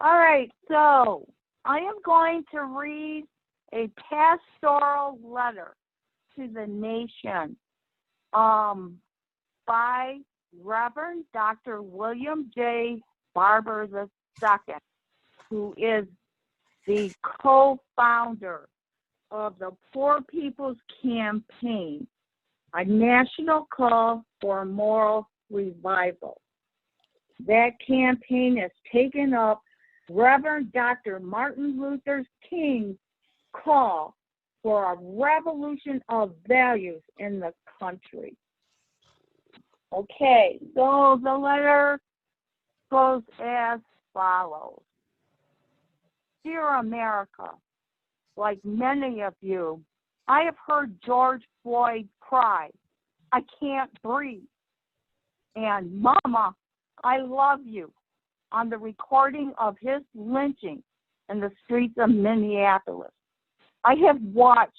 All right, so I am going to read a pastoral letter to the nation by Reverend Dr. William J. Barber II, who is the co-founder of the Poor People's Campaign, a national call for moral revival. That campaign has taken up Reverend Dr. Martin Luther King's call for a revolution of values in the country. Okay, so the letter goes as follows. Dear America, like many of you, I have heard George Floyd cry, "I can't breathe," and "Mama, I love you," on the recording of his lynching in the streets of Minneapolis. I have watched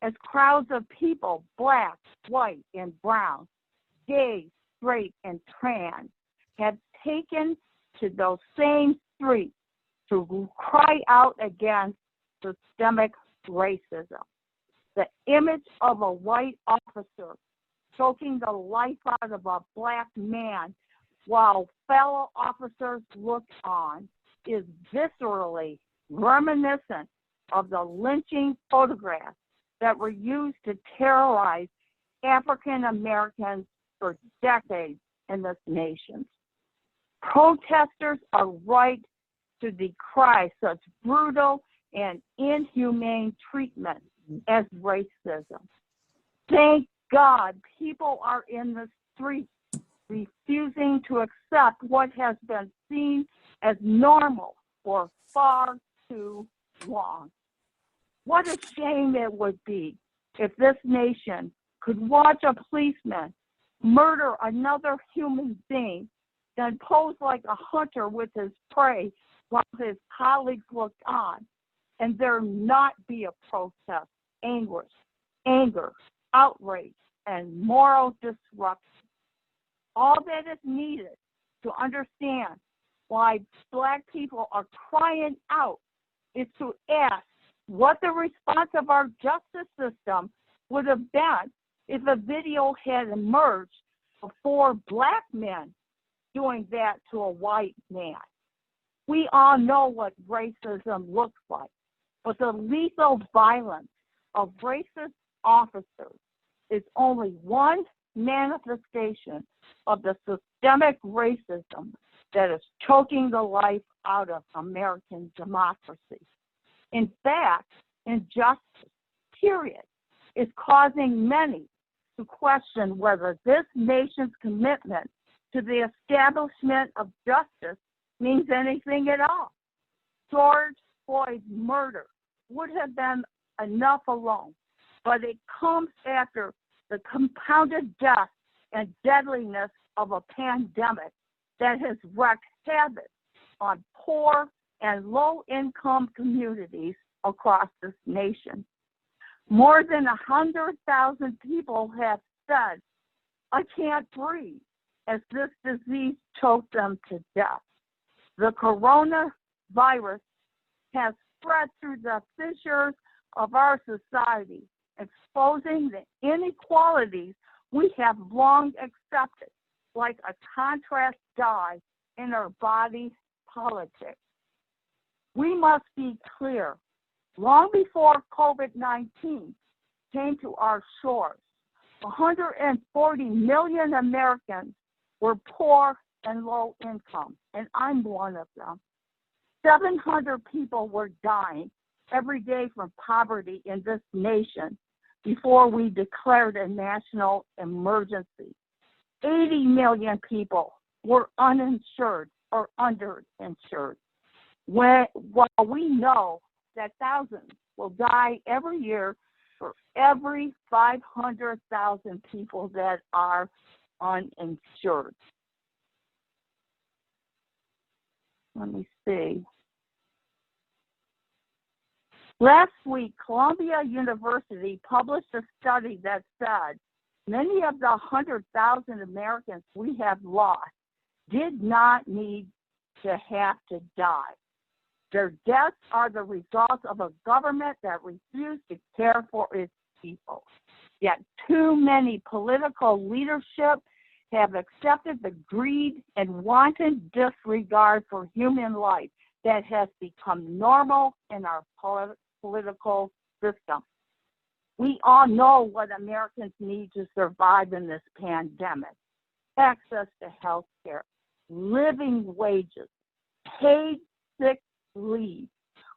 as crowds of people, black, white, and brown, gay, straight, and trans, have taken to those same streets to cry out against systemic racism. The image of a white officer choking the life out of a black man while fellow officers look on is viscerally reminiscent of the lynching photographs that were used to terrorize African Americans for decades in this nation. Protesters are right to decry such brutal and inhumane treatment as racism. Thank God people are in the streets refusing to accept what has been seen as normal for far too long. What a shame it would be if this nation could watch a policeman murder another human being, then pose like a hunter with his prey while his colleagues looked on, and there not be a protest, anger, outrage, and moral disruption. All that is needed to understand why Black people are crying out is to ask what the response of our justice system would have been if a video had emerged of 4 Black men doing that to a white man. We all know what racism looks like, but the lethal violence of racist officers is only one manifestation of the systemic racism that is choking the life out of American democracy. In fact, injustice, period, is causing many to question whether this nation's commitment to the establishment of justice means anything at all. George Floyd's murder would have been enough alone, but it comes after the compounded death and deadliness of a pandemic that has wreaked havoc on poor and low-income communities across this nation. More than 100,000 people have said, "I can't breathe," as this disease choked them to death. The coronavirus has spread through the fissures of our society, exposing the inequalities we have long accepted, like a contrast dye in our body politics. We must be clear. Long before COVID-19 came to our shores, 140 million Americans were poor and low income, and I'm one of them. 700 people were dying every day from poverty in this nation before we declared a national emergency. 80 million people were uninsured or underinsured. While we know that thousands will die every year for every 500,000 people that are uninsured. Let me see. Last week, Columbia University published a study that said many of the 100,000 Americans we have lost did not need to have to die. Their deaths are the result of a government that refused to care for its people. Yet too many political leadership have accepted the greed and wanton disregard for human life that has become normal in our political system. We all know what Americans need to survive in this pandemic: access to health care, living wages, paid sick leave,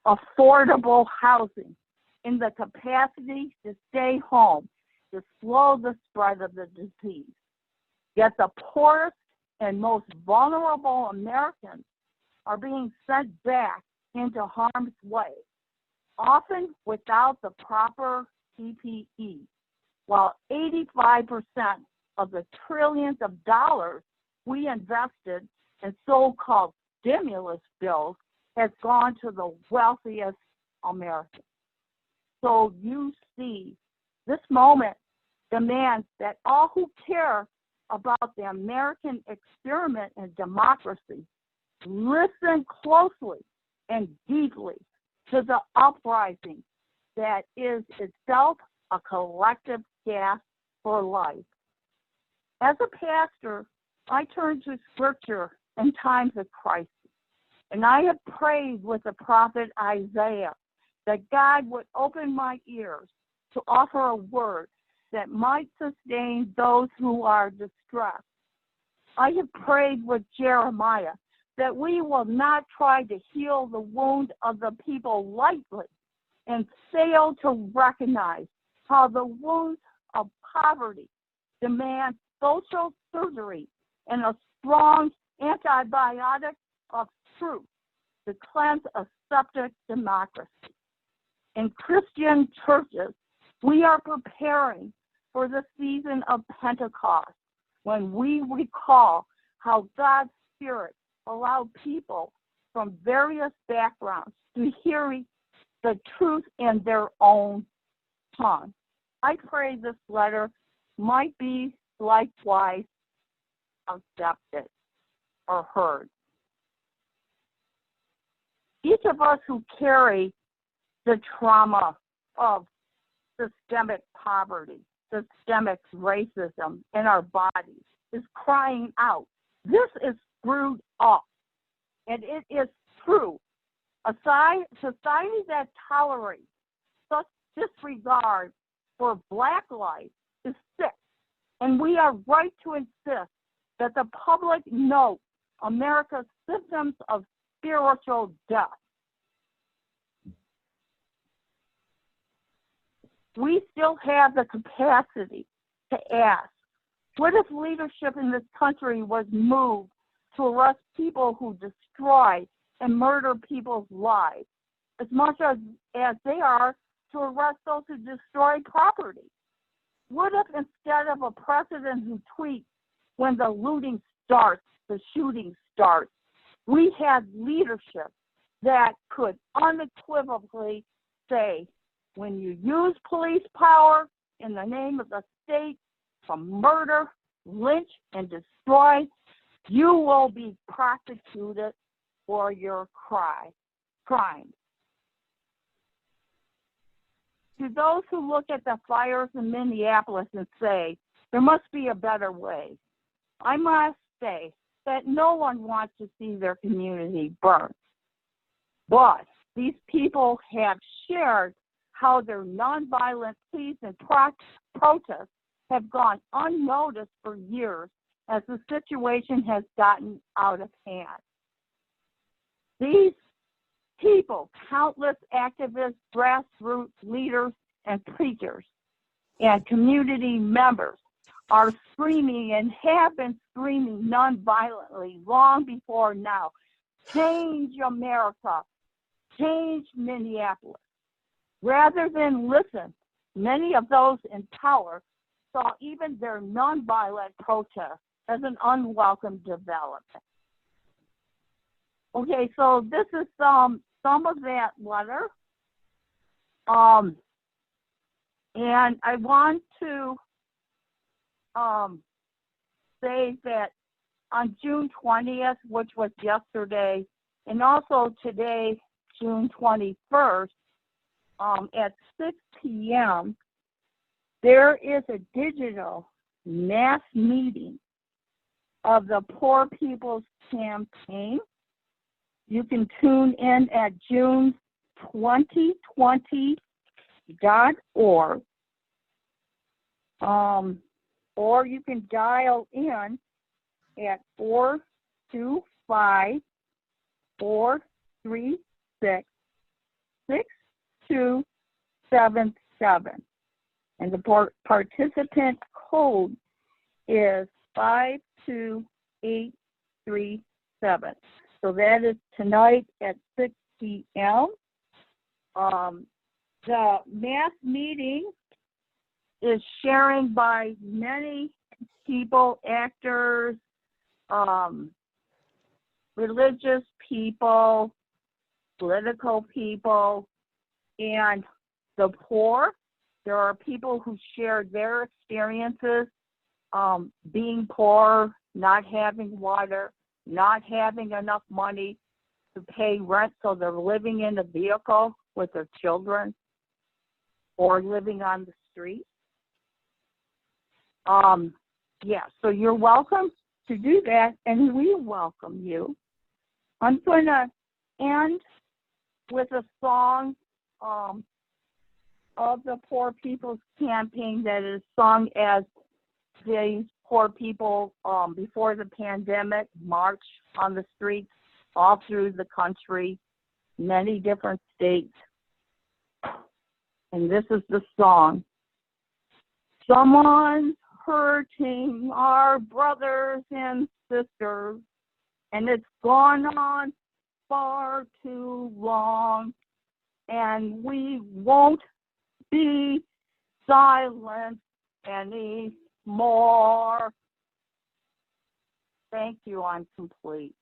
affordable housing, and the capacity to stay home to slow the spread of the disease. Yet the poorest and most vulnerable Americans are being sent back into harm's way, often without the proper PPE, while 85% of the trillions of dollars we invested in so-called stimulus bills has gone to the wealthiest Americans. So you see, this moment demands that all who care about the American experiment in democracy listen closely and deeply to the uprising that is itself a collective gasp for life. As a pastor, I turn to Scripture in times of crisis, and I have prayed with the prophet Isaiah that God would open my ears to offer a word that might sustain those who are distressed. I have prayed with Jeremiah that we will not try to heal the wound of the people lightly and fail to recognize how the wounds of poverty demand social surgery and a strong antibiotic of truth to cleanse a septic democracy. In Christian churches, we are preparing for the season of Pentecost, when we recall how God's Spirit allowed people from various backgrounds to hear the truth in their own tongue. I pray this letter might be likewise accepted or heard. Each of us who carry the trauma of systemic poverty, systemic racism in our bodies is crying out, this is screwed up. And it is true. A society that tolerates such disregard for Black life is sick. And we are right to insist that the public note America's symptoms of spiritual death. We still have the capacity to ask, what if leadership in this country was moved to arrest people who destroy and murder people's lives as much as they are to arrest those who destroy property? What if instead of a president who tweets when the looting starts, the shooting starts, we had leadership that could unequivocally say, when you use police power in the name of the state to murder, lynch, and destroy, you will be prosecuted for your crimes. To those who look at the fires in Minneapolis and say, there must be a better way, I must say that no one wants to see their community burn. But these people have shared how their nonviolent pleas and protests have gone unnoticed for years as the situation has gotten out of hand. These people, countless activists, grassroots leaders, and preachers, and community members are screaming and have been screaming nonviolently long before now. Change America, change Minneapolis. Rather than listen, many of those in power saw even their nonviolent protest as an unwelcome development. Okay, so this is some of that letter. And I want to say that on June 20th, which was yesterday, and also today, June 21st, at 6 p.m., there is a digital mass meeting of the Poor People's Campaign. You can tune in at june2020.org, or you can dial in at 425-436-6277. And the participant code is 52837. So that is tonight at 6 p.m. The mass meeting is sharing by many people, actors, religious people, political people, and the poor. There are people who shared their experiences being poor, not having water, not having enough money to pay rent, so they're living in a vehicle with their children or living on the street. So you're welcome to do that, and we welcome you. I'm going to end with a song of the Poor People's Campaign that is sung as these poor people before the pandemic march on the streets all through the country, many different states. And this is the song. Someone's hurting our brothers and sisters, and it's gone on far too long, and we won't be silent anymore. Thank you. I'm complete.